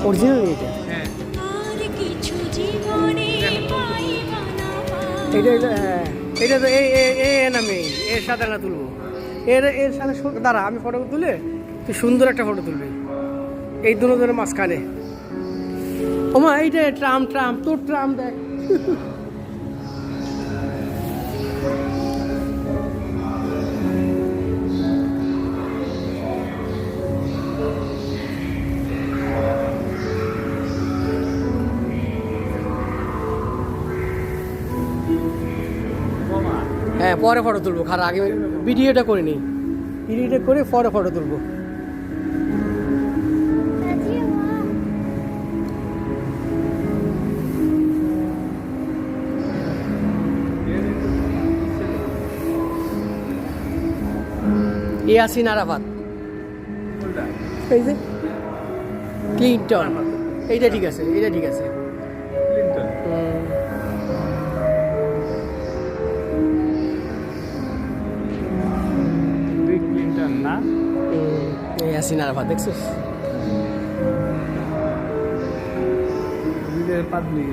Original এটা? হ্যাঁ, এটা এটা তো আমি এর সাথে না তুলবো, এর সাথে দাঁড়া, আমি ফটো তুলে তুই সুন্দর একটা ফটো তুলবি এই দুজনের মাঝখানে। ওমা এইটা ট্রাম তোর ট্রাম দেখ। হ্যাঁ পরে ফটো তুলবো, খারাপ আগে ভিডিওটা করে নিই, ভিডিওটা করে পরে ফটো তুলবো। ইয়াসিন আরাফাত, এই যে ক্লিনটন, এইটা ঠিক আছে, এইটা ঠিক আছে। ক্লিনটন। বিল ক্লিনটন না? ইয়াসিন আরাফাত দেখছিস? পাবলিক